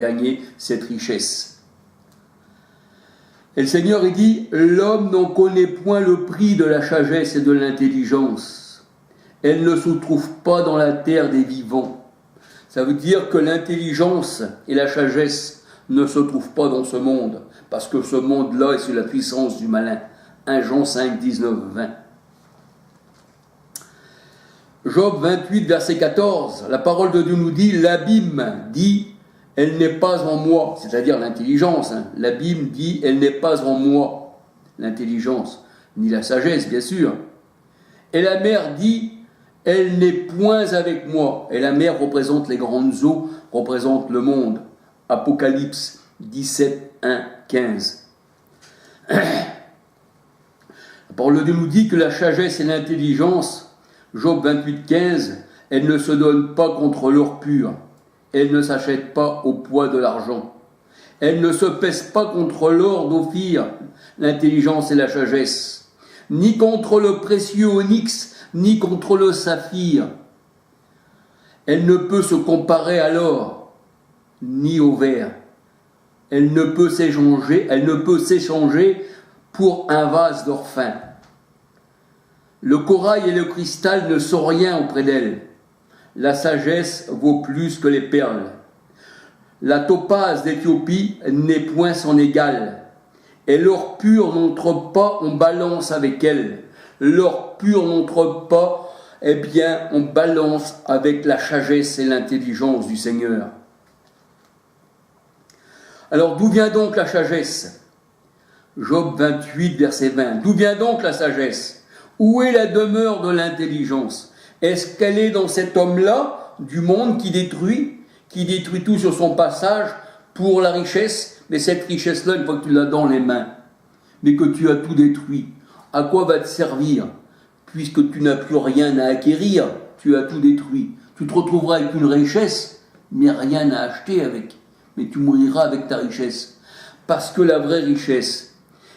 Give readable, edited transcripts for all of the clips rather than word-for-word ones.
gagner cette richesse. Et le Seigneur, il dit, l'homme n'en connaît point le prix de la sagesse et de l'intelligence. Elle ne se trouve pas dans la terre des vivants. Ça veut dire que l'intelligence et la sagesse ne se trouvent pas dans ce monde, parce que ce monde-là est sous la puissance du malin. 1 Jean 5, 19, 20. Job 28, verset 14, la parole de Dieu nous dit, l'abîme dit, elle n'est pas en moi, c'est-à-dire l'intelligence. L'abîme dit, elle n'est pas en moi, l'intelligence, ni la sagesse, bien sûr. Et la mer dit, elle n'est point avec moi. Et la mer représente les grandes eaux, représente le monde. Apocalypse 17, 1, 15. La parole de Dieu nous dit que la sagesse et l'intelligence, Job 28, 15, elles ne se donnent pas contre l'or pur. Elles ne s'achètent pas au poids de l'argent. Elles ne se pèsent pas contre l'or d'Ophir, l'intelligence et la sagesse, ni contre le précieux onyx, ni contre le saphir. Elle ne peut se comparer à l'or, ni au verre. Elle ne peut s'échanger pour un vase d'or fin. Le corail et le cristal ne sont rien auprès d'elle. La sagesse vaut plus que les perles. La topaze d'Éthiopie n'est point son égale. Et l'or pur n'entre pas en balance avec elle. L'or pur n'entre pas, en balance avec la sagesse et l'intelligence du Seigneur. Alors d'où vient donc la sagesse? Job 28, verset 20. D'où vient donc la sagesse? Où est la demeure de l'intelligence? Est-ce qu'elle est dans cet homme-là, du monde qui détruit tout sur son passage pour la richesse? Mais cette richesse-là, une fois que tu l'as dans les mains, mais que tu as tout détruit, à quoi va te servir? Puisque tu n'as plus rien à acquérir, tu as tout détruit. Tu te retrouveras avec une richesse, mais rien à acheter avec. Mais tu mouriras avec ta richesse. Parce que la vraie richesse,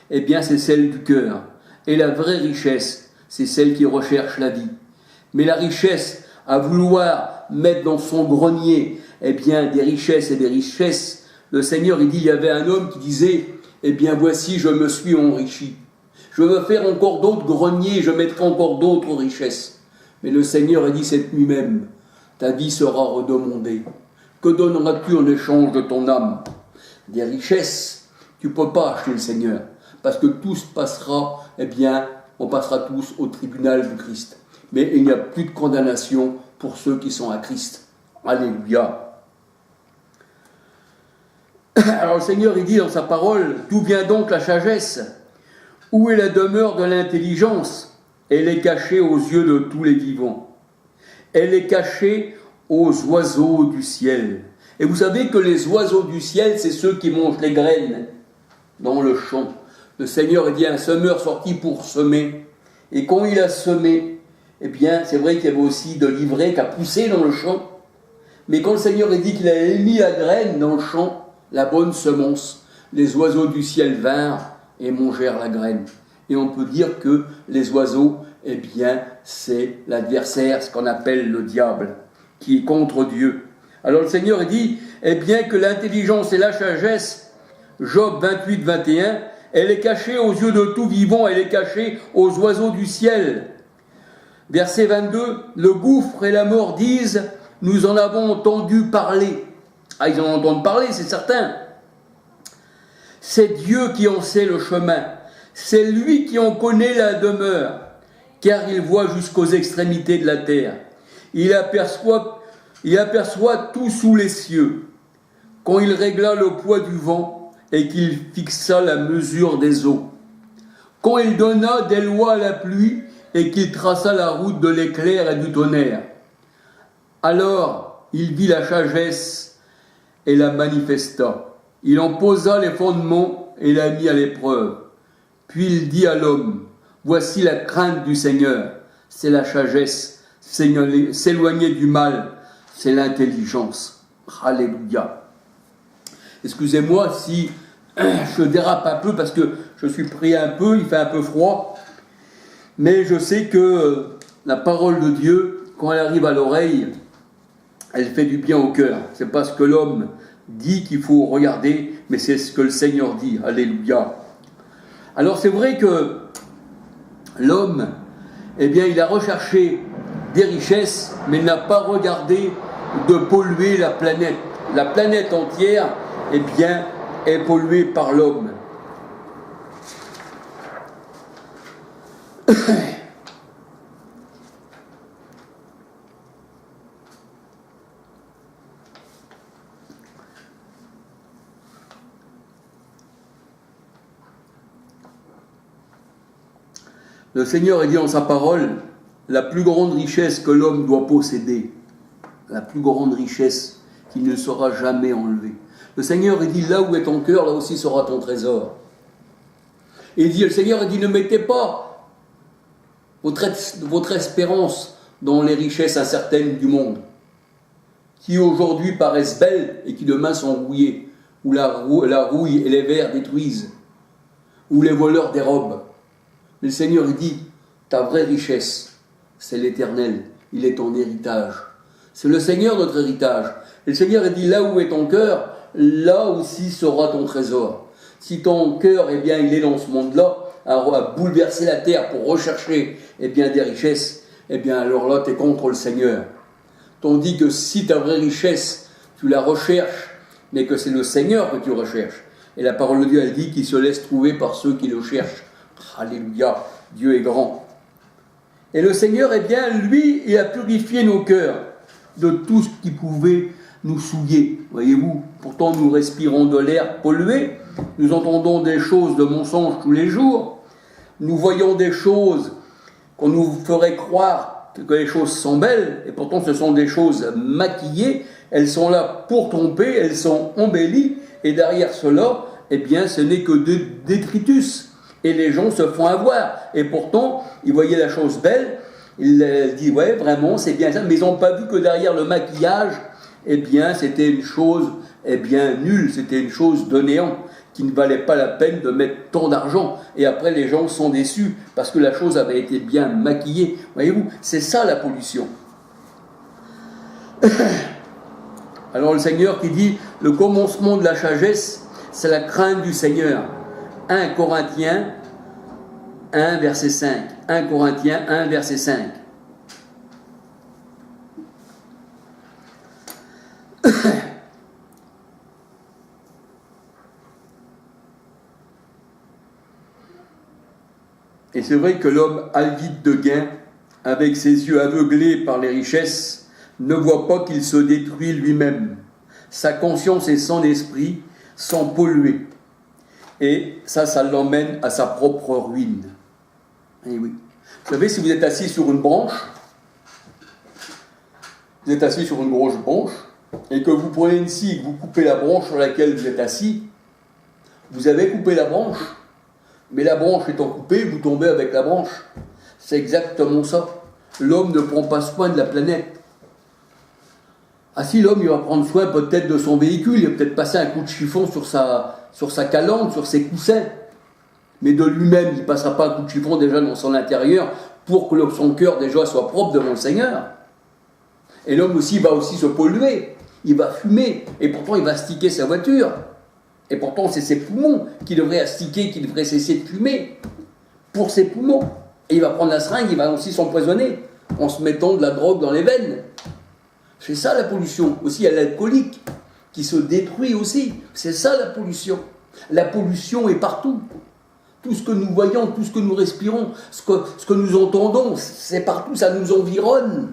c'est celle du cœur. Et la vraie richesse, c'est celle qui recherche la vie. Mais la richesse, à vouloir mettre dans son grenier, des richesses et des richesses, le Seigneur, il dit, il y avait un homme qui disait, voici, je me suis enrichi. Je veux faire encore d'autres greniers, je mettrai encore d'autres richesses. Mais le Seigneur a dit cette nuit même, ta vie sera redemandée. Que donneras-tu en échange de ton âme? Des richesses, tu ne peux pas acheter le Seigneur. Parce que tout se passera, on passera tous au tribunal du Christ. Mais il n'y a plus de condamnation pour ceux qui sont à Christ. Alléluia. Alors le Seigneur, il dit dans sa parole, d'où vient donc la sagesse? Où est la demeure de l'intelligence? Elle est cachée aux yeux de tous les vivants. Elle est cachée aux oiseaux du ciel. Et vous savez que les oiseaux du ciel, c'est ceux qui mangent les graines dans le champ. Le Seigneur dit un semeur sorti pour semer. Et quand il a semé, c'est vrai qu'il y avait aussi de l'ivraie qui a poussé dans le champ. Mais quand le Seigneur a dit qu'il avait mis la graine dans le champ, la bonne semence, les oiseaux du ciel vinrent et mangèrent la graine. Et on peut dire que les oiseaux, c'est l'adversaire, ce qu'on appelle le diable, qui est contre Dieu. Alors le Seigneur dit, que l'intelligence et la sagesse, Job 28, 21, elle est cachée aux yeux de tout vivant, elle est cachée aux oiseaux du ciel. Verset 22, le gouffre et la mort disent, nous en avons entendu parler. Ah, ils en entendent parler, c'est certain. C'est Dieu qui en sait le chemin. C'est lui qui en connaît la demeure, car il voit jusqu'aux extrémités de la terre. Il aperçoit tout sous les cieux. Quand il régla le poids du vent et qu'il fixa la mesure des eaux. Quand il donna des lois à la pluie et qu'il traça la route de l'éclair et du tonnerre. Alors il vit la sagesse et la manifesta. Il en posa les fondements et la mit à l'épreuve. Puis il dit à l'homme, voici la crainte du Seigneur, c'est la sagesse, s'éloigner du mal, c'est l'intelligence. Alléluia. Excusez-moi si je dérape un peu parce que je suis pris un peu, il fait un peu froid. Mais je sais que la parole de Dieu, quand elle arrive à l'oreille, elle fait du bien au cœur. C'est pas ce que l'homme dit qu'il faut regarder, mais c'est ce que le Seigneur dit. Alléluia. Alors c'est vrai que l'homme, eh bien, il a recherché des richesses, mais n'a pas regardé de polluer la planète. La planète entière, eh bien, est polluée par l'homme. Le Seigneur a dit dans sa parole, la plus grande richesse que l'homme doit posséder, la plus grande richesse qui ne sera jamais enlevée. Le Seigneur a dit, là où est ton cœur, là aussi sera ton trésor. Et le Seigneur a dit, ne mettez pas votre espérance dans les richesses incertaines du monde, qui aujourd'hui paraissent belles et qui demain sont rouillées, où la rouille et les vers détruisent, où les voleurs dérobent. Mais le Seigneur dit, ta vraie richesse, c'est l'Éternel, il est ton héritage. C'est le Seigneur notre héritage. Et le Seigneur dit, là où est ton cœur, là aussi sera ton trésor. Si ton cœur, eh bien, il est dans ce monde-là, à bouleverser la terre pour rechercher, eh bien, des richesses, eh bien, alors là, tu es contre le Seigneur. Tandis que si ta vraie richesse, tu la recherches, mais que c'est le Seigneur que tu recherches. Et la parole de Dieu, elle dit qu'il se laisse trouver par ceux qui le cherchent. Alléluia, Dieu est grand. Et le Seigneur, eh bien, lui, il a purifié nos cœurs de tout ce qui pouvait nous souiller. Voyez-vous, pourtant nous respirons de l'air pollué, nous entendons des choses de mensonges tous les jours, nous voyons des choses qu'on nous ferait croire que les choses sont belles, et pourtant ce sont des choses maquillées, elles sont là pour tromper, elles sont embellies, et derrière cela, eh bien, ce n'est que de détritus. Et les gens se font avoir. Et pourtant, ils voyaient la chose belle, ils disent, ouais, vraiment, c'est bien ça, mais ils n'ont pas vu que derrière le maquillage, eh bien, c'était une chose, eh bien, nulle, c'était une chose de néant, qui ne valait pas la peine de mettre tant d'argent. Et après, les gens sont déçus, parce que la chose avait été bien maquillée. Voyez-vous, c'est ça la pollution. Alors le Seigneur qui dit, le commencement de la sagesse, c'est la crainte du Seigneur. 1 Corinthiens 1, verset 5. 1 Corinthiens 1, verset 5. Et c'est vrai que l'homme avide de gain, avec ses yeux aveuglés par les richesses, ne voit pas qu'il se détruit lui-même. Sa conscience et son esprit sont pollués. Et ça l'emmène à sa propre ruine. Et oui. Vous savez, si vous êtes assis sur une branche, vous êtes assis sur une grosse branche, et que vous prenez une scie, que vous coupez la branche sur laquelle vous êtes assis, vous avez coupé la branche, mais la branche étant coupée, vous tombez avec la branche. C'est exactement ça. L'homme ne prend pas soin de la planète. Ah si, l'homme, il va prendre soin peut-être de son véhicule, il va peut-être passer un coup de chiffon sur sa calandre, sur ses coussins. Mais de lui-même, il ne passera pas un coup de chiffon déjà dans son intérieur pour que son cœur déjà soit propre devant le Seigneur. Et l'homme aussi va aussi se polluer, il va fumer, et pourtant il va astiquer sa voiture. Et pourtant c'est ses poumons qui devraient astiquer, qui devraient cesser de fumer, pour ses poumons. Et il va prendre la seringue, il va aussi s'empoisonner, en se mettant de la drogue dans les veines. C'est ça la pollution. Aussi, il y a l'alcoolique qui se détruit aussi. C'est ça la pollution. La pollution est partout. Tout ce que nous voyons, tout ce que nous respirons, ce que nous entendons, c'est partout, ça nous environne.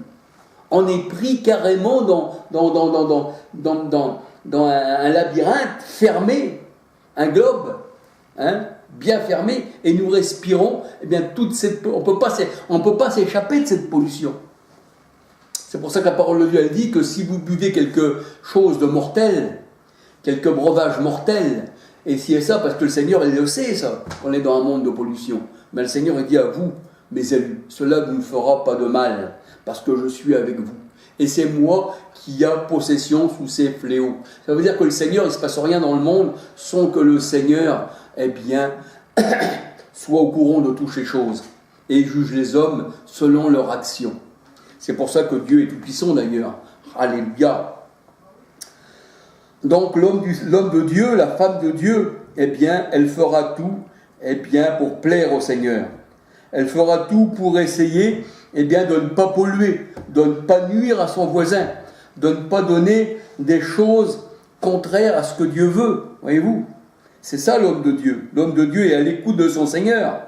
On est pris carrément dans un labyrinthe fermé, un globe, bien fermé, et nous respirons, eh bien, on ne peut pas s'échapper de cette pollution. C'est pour ça que la parole de Dieu, elle dit que si vous buvez quelque chose de mortel, quelques breuvages mortels, et si et ça, parce que le Seigneur, il le sait, ça, qu'on est dans un monde de pollution. Mais le Seigneur, il dit à vous, mes élus, cela ne vous fera pas de mal, parce que je suis avec vous. Et c'est moi qui a possession sous ces fléaux. Ça veut dire que le Seigneur, il ne se passe rien dans le monde sans que le Seigneur, eh bien, soit au courant de toutes ces choses et juge les hommes selon leur action. C'est pour ça que Dieu est tout-puissant d'ailleurs. Alléluia. Donc l'homme de Dieu, la femme de Dieu, eh bien, elle fera tout, eh bien, pour plaire au Seigneur. Elle fera tout pour essayer, eh bien, de ne pas polluer, de ne pas nuire à son voisin, de ne pas donner des choses contraires à ce que Dieu veut. Voyez-vous, c'est ça l'homme de Dieu. L'homme de Dieu est à l'écoute de son Seigneur.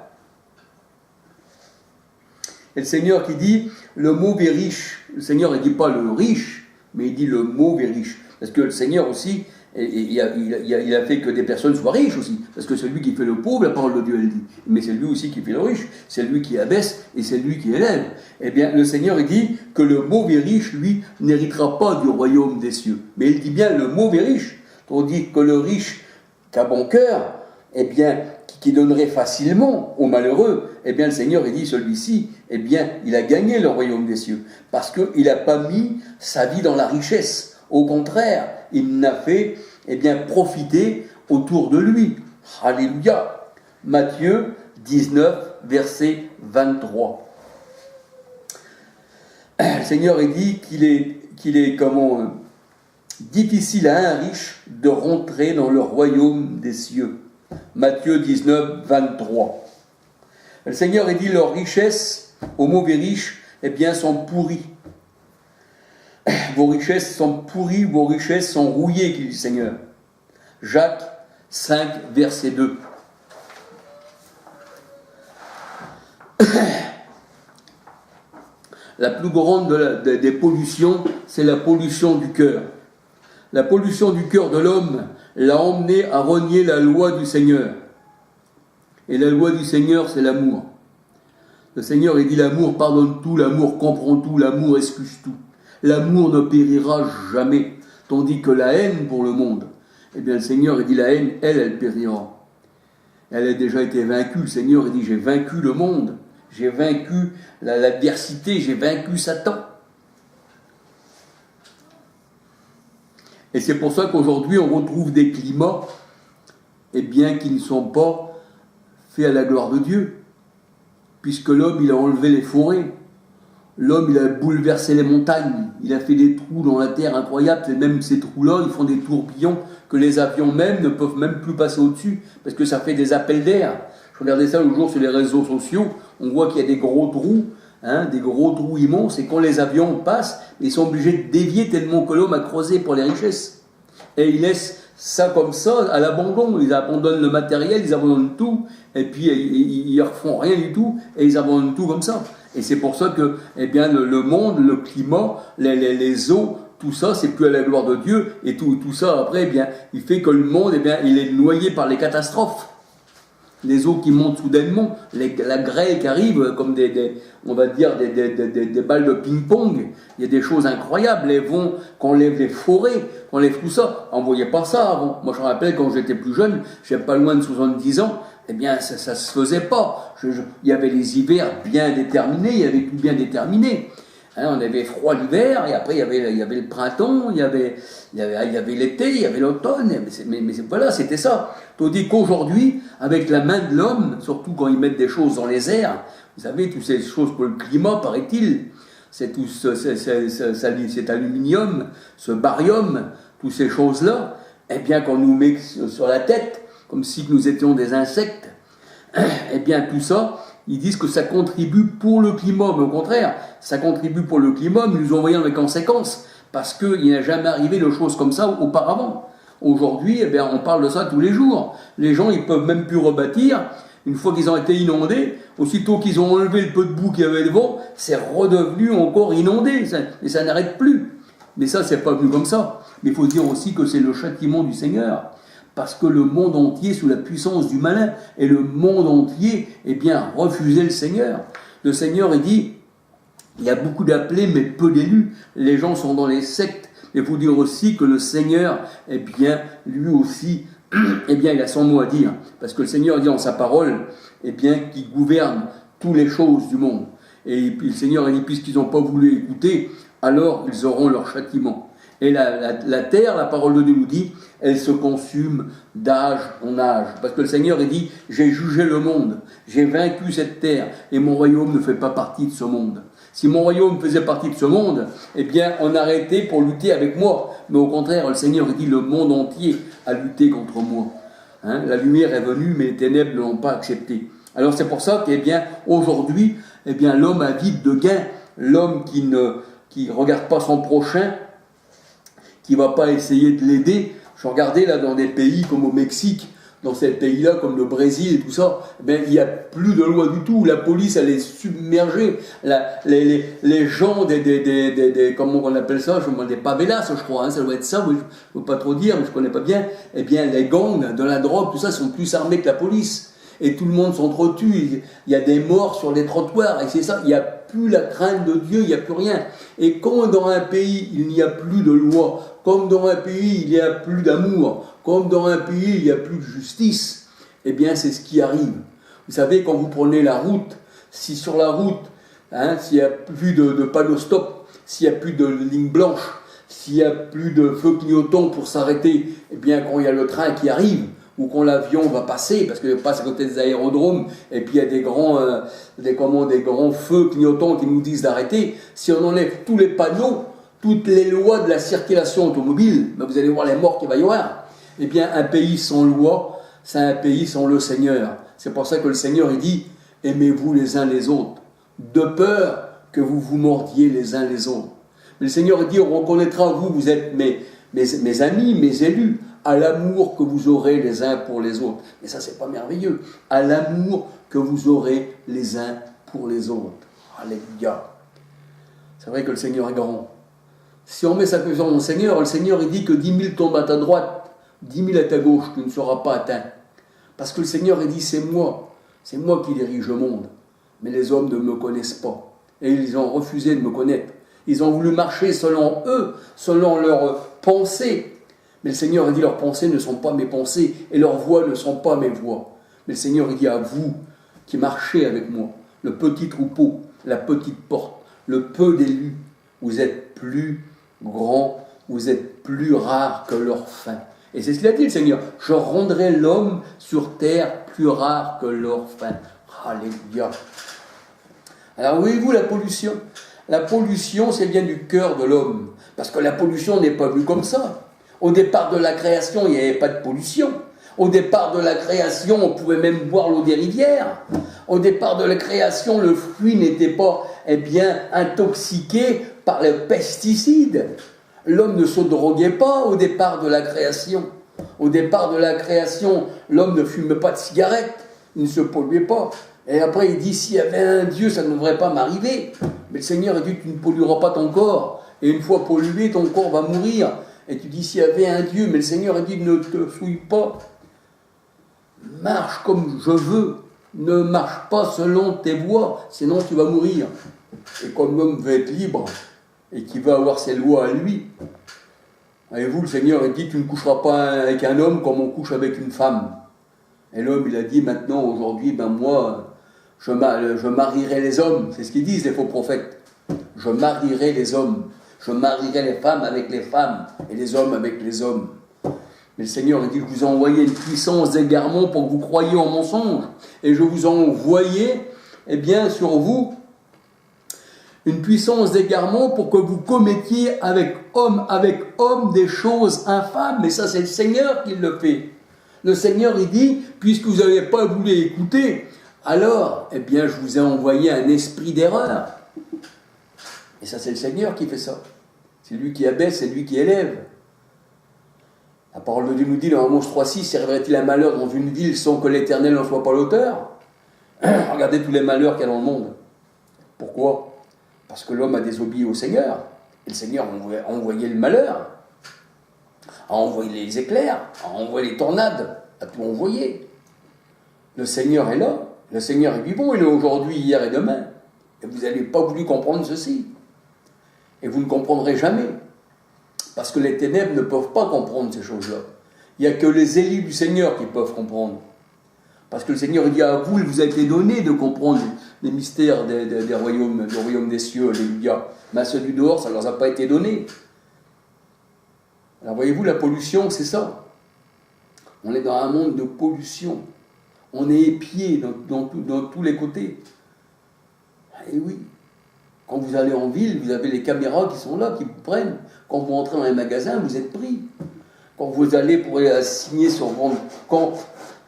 Et le Seigneur qui dit le mauvais riche. Le Seigneur ne dit pas le riche, mais il dit le mauvais riche. Parce que le Seigneur aussi, il a fait que des personnes soient riches aussi. Parce que c'est lui qui fait le pauvre, la parole de Dieu, elle dit. Mais c'est lui aussi qui fait le riche. C'est lui qui abaisse et c'est lui qui élève. Eh bien, le Seigneur, il dit que le mauvais riche, lui, n'héritera pas du royaume des cieux. Mais il dit bien le mauvais riche. Tandis que le riche qui a bon cœur, eh bien, qui donnerait facilement aux malheureux, eh bien, le Seigneur, il dit celui-ci, eh bien, il a gagné le royaume des cieux. Parce qu'il n'a pas mis sa vie dans la richesse. Au contraire, il n'a fait, eh bien, profiter autour de lui. Alléluia. Matthieu 19, verset 23. Le Seigneur il dit qu'il est difficile à un riche de rentrer dans le royaume des cieux. Matthieu 19, 23. Le Seigneur il dit leurs richesses aux mauvais riches, eh bien, sont pourries. Vos richesses sont pourries, vos richesses sont rouillées, dit le Seigneur. Jacques 5, verset 2. La plus grande des pollutions, c'est la pollution du cœur. La pollution du cœur de l'homme l'a emmené à renier la loi du Seigneur. Et la loi du Seigneur, c'est l'amour. Le Seigneur, il dit l'amour pardonne tout, l'amour comprend tout, l'amour excuse tout. L'amour ne périra jamais, tandis que la haine pour le monde, eh bien le Seigneur, il dit la haine, elle périra. Elle a déjà été vaincue. Le Seigneur, il dit j'ai vaincu le monde, j'ai vaincu l'adversité, j'ai vaincu Satan. Et c'est pour ça qu'aujourd'hui, on retrouve des climats, eh bien, qui ne sont pas faits à la gloire de Dieu, puisque l'homme, il a enlevé les forêts. L'homme, il a bouleversé les montagnes, il a fait des trous dans la terre incroyables, et même ces trous-là, ils font des tourbillons que les avions même ne peuvent même plus passer au-dessus, parce que ça fait des appels d'air. Je regardais ça l'autre jour sur les réseaux sociaux, on voit qu'il y a des gros trous, des gros trous immenses, et quand les avions passent, ils sont obligés de dévier tellement que l'homme a creusé pour les richesses. Et ils laissent ça comme ça, à l'abandon, ils abandonnent le matériel, ils abandonnent tout, et puis ils ne refont rien du tout, et ils abandonnent tout comme ça. Et c'est pour ça que, eh bien, le monde, le climat, les eaux, tout ça, c'est plus à la gloire de Dieu. Et tout ça, après, eh bien, il fait que le monde, eh bien, il est noyé par les catastrophes. Les eaux qui montent soudainement, la grêle qui arrive, comme on va dire, des balles de ping-pong. Il y a des choses incroyables. Les vents, qu'on lève les forêts, qu'on lève tout ça. On ne voyait pas ça avant. Moi, je me rappelle, quand j'étais plus jeune, j'avais pas loin de 70 ans, eh bien, ça se faisait pas. Il y avait les hivers bien déterminés, il y avait tout bien déterminé. On avait froid l'hiver, et après il y avait le printemps, il y avait l'été, il y avait l'automne, mais voilà, c'était ça. Tandis qu'aujourd'hui, avec la main de l'homme, surtout quand ils mettent des choses dans les airs, vous savez, toutes ces choses pour le climat, paraît-il, c'est tout cet aluminium, ce barium, toutes ces choses-là, eh bien, qu'on nous met sur la tête, comme si nous étions des insectes, eh bien, tout ça, ils disent que ça contribue pour le climat, mais au contraire, ça contribue pour le climat, mais nous en voyons les conséquences, parce qu'il n'a jamais arrivé de choses comme ça auparavant. Aujourd'hui, eh bien, on parle de ça tous les jours. Les gens, ils peuvent même plus rebâtir. Une fois qu'ils ont été inondés, aussitôt qu'ils ont enlevé le peu de boue qu'il y avait devant, c'est redevenu encore inondé, et ça n'arrête plus. Mais ça, c'est pas venu comme ça. Mais il faut dire aussi que c'est le châtiment du Seigneur. Parce que le monde entier, sous la puissance du malin, et le monde entier, eh bien, refusait le Seigneur. Le Seigneur, il dit, il y a beaucoup d'appelés, mais peu d'élus. Les gens sont dans les sectes. Mais il faut dire aussi que le Seigneur, eh bien, lui aussi, eh bien, il a son mot à dire. Parce que le Seigneur dit en sa parole, eh bien, qu'il gouverne toutes les choses du monde. Et puis le Seigneur a dit, puisqu'ils n'ont pas voulu écouter, alors ils auront leur châtiment. Et la terre, la parole de Dieu nous dit, elle se consume d'âge en âge. Parce que le Seigneur, il dit, j'ai jugé le monde, j'ai vaincu cette terre, et mon royaume ne fait pas partie de ce monde. Si mon royaume faisait partie de ce monde, eh bien, on arrêtait pour lutter avec moi. Mais au contraire, le Seigneur dit, le monde entier a lutté contre moi. Hein, la lumière est venue, mais les ténèbres ne l'ont pas acceptée. Alors c'est pour ça qu'aujourd'hui, l'homme a vite de gain. L'homme qui ne regarde pas son prochain, qui ne va pas essayer de l'aider. Je regardais là dans des pays comme au Mexique, dans ces pays-là, comme le Brésil et tout ça, il n'y a plus de loi du tout. La police, elle est submergée. Les gens comment on appelle ça, des favelas, je crois, hein, ça doit être ça, je ne veux pas trop dire, mais je ne connais pas bien. Eh bien, les gangs de la drogue, tout ça, sont plus armés que la police. Et tout le monde s'entretue. Il y a des morts sur les trottoirs, et c'est ça, il n'y a plus la crainte de Dieu, il n'y a plus rien. Et quand dans un pays, il n'y a plus de loi, comme dans un pays, il n'y a plus d'amour, comme dans un pays, il n'y a plus de justice, eh bien, c'est ce qui arrive. Vous savez, quand vous prenez la route, si sur la route, hein, s'il n'y a plus de panneau stop, s'il n'y a plus de ligne blanche, s'il n'y a plus de feu clignotant pour s'arrêter, eh bien, quand il y a le train qui arrive, ou quand l'avion va passer, parce qu'il passe à côté des aérodromes, et puis il y a des grands feux clignotants qui nous disent d'arrêter, si on enlève tous les panneaux, toutes les lois de la circulation automobile, ben vous allez voir les morts qu'il va y avoir. Eh bien, un pays sans loi, c'est un pays sans le Seigneur. C'est pour ça que le Seigneur, il dit, aimez-vous les uns les autres, de peur que vous vous mordiez les uns les autres. Mais le Seigneur dit, on reconnaîtra, vous êtes mes amis, mes élus, à l'amour que vous aurez les uns pour les autres. Mais ça, c'est pas merveilleux. À l'amour que vous aurez les uns pour les autres. Alléluia. C'est vrai que le Seigneur est grand. Si on met sa confiance au Seigneur, le Seigneur, il dit que 10 000 tombent à ta droite, 10 000 à ta gauche, tu ne seras pas atteint. Parce que le Seigneur, il dit, c'est moi qui dirige le monde. Mais les hommes ne me connaissent pas. Et ils ont refusé de me connaître. Ils ont voulu marcher selon eux, selon leurs pensées. Mais le Seigneur a dit, leurs pensées ne sont pas mes pensées, et leurs voix ne sont pas mes voix. Mais le Seigneur il dit à vous, qui marchez avec moi, le petit troupeau, la petite porte, le peu d'élus, vous êtes plus grands, vous êtes plus rares que l'orphelin. Et c'est ce qu'il a dit le Seigneur, je rendrai l'homme sur terre plus rare que l'orphelin. Alléluia. Alors voyez-vous la pollution? La pollution, c'est bien du cœur de l'homme, parce que la pollution n'est pas vue comme ça. Au départ de la création, il n'y avait pas de pollution. Au départ de la création, on pouvait même boire l'eau des rivières. Au départ de la création, le fruit n'était pas intoxiqué par les pesticides. L'homme ne se droguait pas au départ de la création. Au départ de la création, l'homme ne fumait pas de cigarette, il ne se polluait pas. Et après, il dit, s'il y avait un Dieu, ça ne devrait pas m'arriver. Mais le Seigneur a dit, tu ne pollueras pas ton corps. Et une fois pollué, ton corps va mourir. Et tu dis, s'il y avait un Dieu, mais le Seigneur a dit, ne te souille pas. Marche comme je veux. Ne marche pas selon tes voies, sinon tu vas mourir. Et comme l'homme veut être libre, et qu'il veut avoir ses lois à lui, voyez-vous, le Seigneur a dit, tu ne coucheras pas avec un homme comme on couche avec une femme. Et l'homme, il a dit, maintenant, aujourd'hui, moi, je marierai les hommes. C'est ce qu'ils disent, les faux prophètes. Je marierai les hommes. Je marierai les femmes avec les femmes et les hommes avec les hommes. Mais le Seigneur, il dit, je vous ai envoyé une puissance d'égarement pour que vous croyiez en mensonge. Et je vous ai envoyé, sur vous, une puissance d'égarement pour que vous commettiez avec homme des choses infâmes. Mais ça, c'est le Seigneur qui le fait. Le Seigneur, il dit, puisque vous n'avez pas voulu écouter, alors, je vous ai envoyé un esprit d'erreur. Et ça, c'est le Seigneur qui fait ça. C'est lui qui abaisse, c'est lui qui élève. La parole de Dieu nous dit dans Amos 3,6, arriverait-il un malheur dans une ville sans que l'Éternel n'en soit pas l'auteur? Regardez tous les malheurs qu'il y a dans le monde. Pourquoi? Parce que l'homme a désobéi au Seigneur. Et le Seigneur a envoyé le malheur, a envoyé les éclairs, a envoyé les tornades, a tout envoyé. Le Seigneur est là. Le Seigneur est vivant, il est aujourd'hui, hier et demain. Et vous n'avez pas voulu comprendre ceci. Et vous ne comprendrez jamais. Parce que les ténèbres ne peuvent pas comprendre ces choses-là. Il n'y a que les élus du Seigneur qui peuvent comprendre. Parce que le Seigneur dit à vous, il vous a été donné de comprendre les mystères du royaume des cieux, alléluia. Mais à ceux du dehors, ça ne leur a pas été donné. Alors voyez-vous, la pollution, c'est ça. On est dans un monde de pollution. On est épié dans tous les côtés. Et oui, Quand vous allez en ville, vous avez les caméras qui sont là, qui vous prennent. Quand vous entrez dans les magasins, vous êtes pris. Quand vous allez pour signer sur votre compte,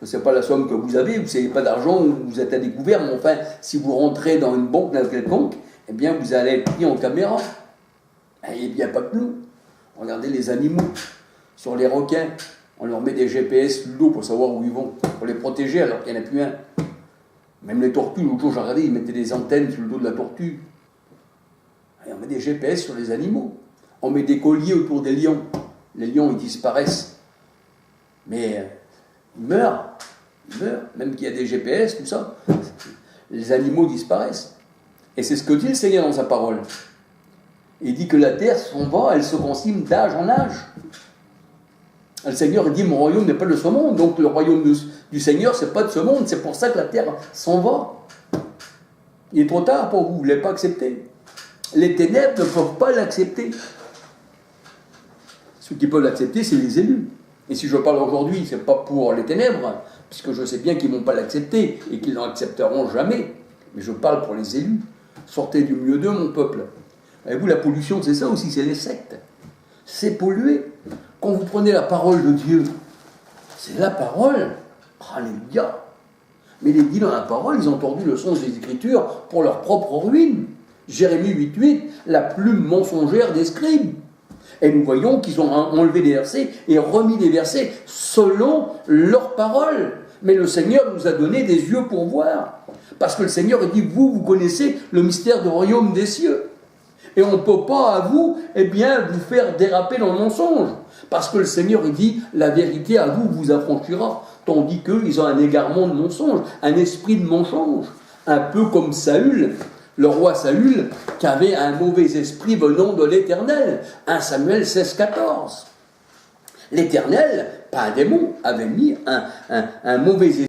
je ne sais pas la somme que vous avez, vous n'avez pas d'argent, vous êtes à découvert, mais enfin, si vous rentrez dans une banque quelconque, eh bien, vous allez être pris en caméra. Et il n'y a pas que nous. Regardez les animaux, sur les requins, on leur met des GPS sous l'eau pour savoir où ils vont, pour les protéger alors qu'il n'y en a plus un. Même les tortues, l'autre jour j'ai regardé, ils mettaient des antennes sur le dos de la tortue. Et on met des GPS sur les animaux. On met des colliers autour des lions. Les lions, ils disparaissent. Mais ils meurent. Ils meurent. Même qu'il y a des GPS, tout ça. Les animaux disparaissent. Et c'est ce que dit le Seigneur dans sa parole. Il dit que la terre s'en va, elle se consume d'âge en âge. Le Seigneur dit, mon royaume n'est pas de ce monde. Donc le royaume du Seigneur, c'est pas de ce monde. C'est pour ça que la terre s'en va. Il est trop tard pour vous, vous ne l'avez pas accepté. Les ténèbres ne peuvent pas l'accepter. Ceux qui peuvent l'accepter, c'est les élus. Et si je parle aujourd'hui, ce n'est pas pour les ténèbres, puisque je sais bien qu'ils ne vont pas l'accepter et qu'ils n'en accepteront jamais. Mais je parle pour les élus. Sortez du milieu d'eux, mon peuple. Voyez-vous, la pollution, c'est ça aussi, c'est les sectes. C'est pollué. Quand vous prenez la parole de Dieu, c'est la parole. Alléluia. Mais les dit dans la parole, ils ont entendu le sens des Écritures pour leur propre ruine. Jérémie 8.8, la plume mensongère des scribes. Et nous voyons qu'ils ont enlevé des versets et remis des versets selon leur parole. Mais le Seigneur nous a donné des yeux pour voir. Parce que le Seigneur dit, vous connaissez le mystère du royaume des cieux. Et on ne peut pas, à vous, vous faire déraper dans le mensonge. Parce que le Seigneur dit, la vérité à vous vous affranchira. Tandis qu'ils ont un égarement de mensonge, un esprit de mensonge. Un peu comme Saül, le roi Saül, qui avait un mauvais esprit venant de l'Éternel. 1 Samuel 16,14. L'Éternel, pas un démon, avait mis un mauvais esprit